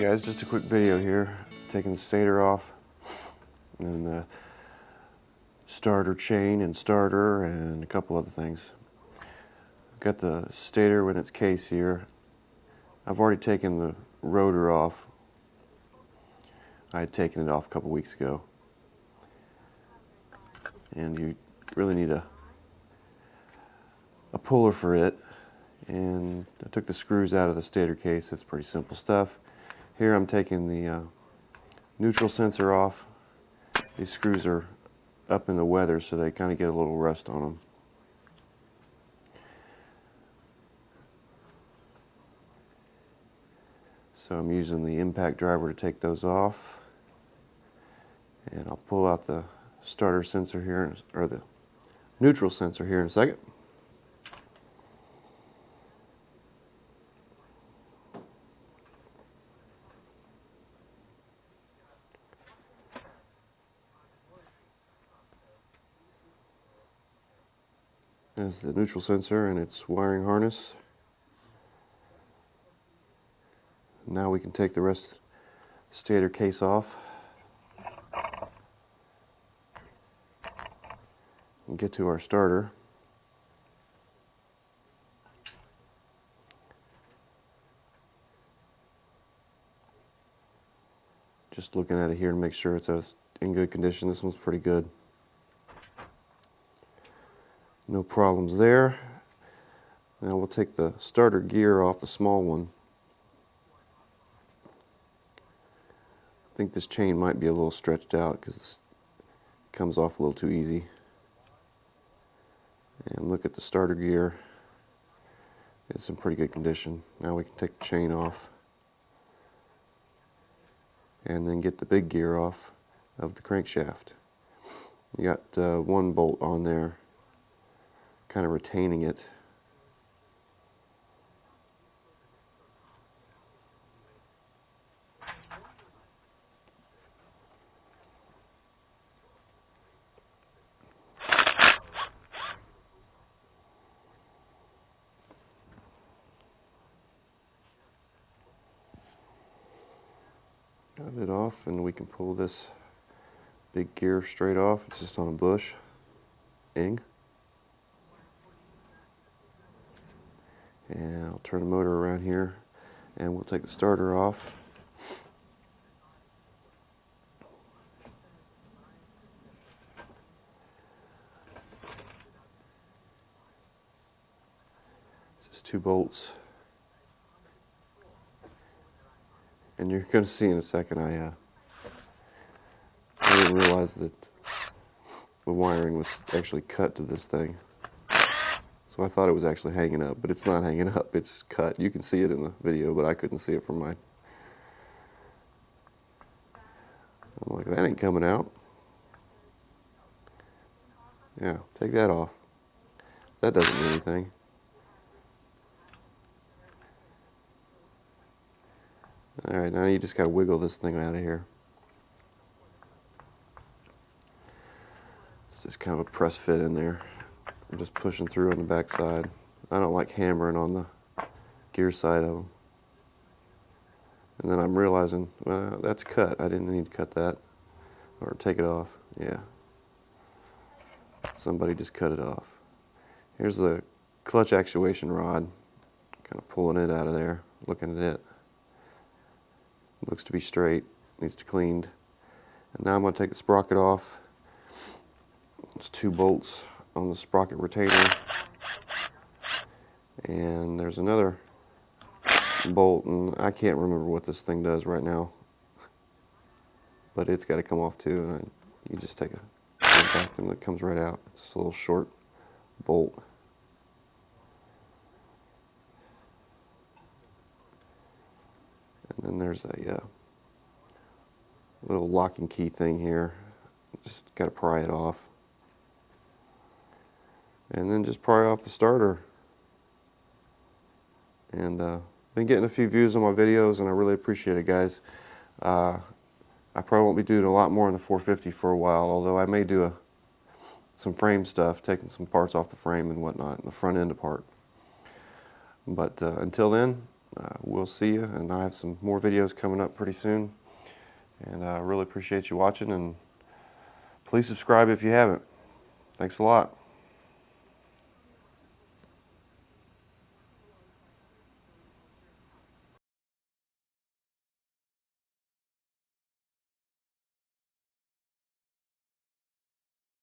guys, just a quick video here, taking the stator off and the starter chain and starter and a couple other things. Got the stator in its case here. I've already taken the rotor off. I had taken it off a couple weeks ago. And you really need a puller for it. And I took the screws out of the stator case. It's pretty simple stuff. Here I'm taking the neutral sensor off. These screws are up in the weather, so they kind of get a little rust on them. So I'm using the impact driver to take those off. And I'll pull out the starter sensor here, or the neutral sensor here in a second. There's the neutral sensor and its wiring harness. Now we can take the rest of the stator case off and get to our starter. Just looking at it here to make sure it's in good condition. This one's pretty good. No problems there. Now we'll take the starter gear off the small one. I think this chain might be a little stretched out because it comes off a little too easy. And look at the starter gear. It's in pretty good condition. Now we can take the chain off and then get the big gear off of the crankshaft. You got one bolt on there, kind of retaining it. Got it off, and we can pull this big gear straight off. It's just on a bush. And I'll turn the motor around here, and we'll take the starter off. It's just 2 bolts. And you're going to see in a second, I didn't realize that the wiring was actually cut to this thing. So I thought it was actually hanging up, but it's not hanging up, it's cut. You can see it in the video, but I couldn't see it from mine. I'm like, that ain't coming out. Yeah, take that off. That doesn't do anything. Alright, now you just got to wiggle this thing out of here. It's just kind of a press fit in there. I'm just pushing through on the back side. I don't like hammering on the gear side of them. And then I'm realizing, well, that's cut. I didn't need to cut that or take it off. Yeah. Somebody just cut it off. Here's the clutch actuation rod. Kind of pulling it out of there, looking at it. Looks to be straight, needs to be cleaned. And now I'm going to take the sprocket off. It's 2 bolts on the sprocket retainer. And there's another bolt, and I can't remember what this thing does right now. But it's got to come off too, and you just take a impact and it comes right out. It's just a little short bolt. And then there's a little locking key thing here. Just got to pry it off. And then just pry off the starter. And been getting a few views on my videos, and I really appreciate it, guys. I probably won't be doing a lot more in the 450 for a while, although I may do some frame stuff, taking some parts off the frame and whatnot, and the front end apart. But until then, we'll see you, and I have some more videos coming up pretty soon. And I really appreciate you watching, and please subscribe if you haven't. Thanks a lot.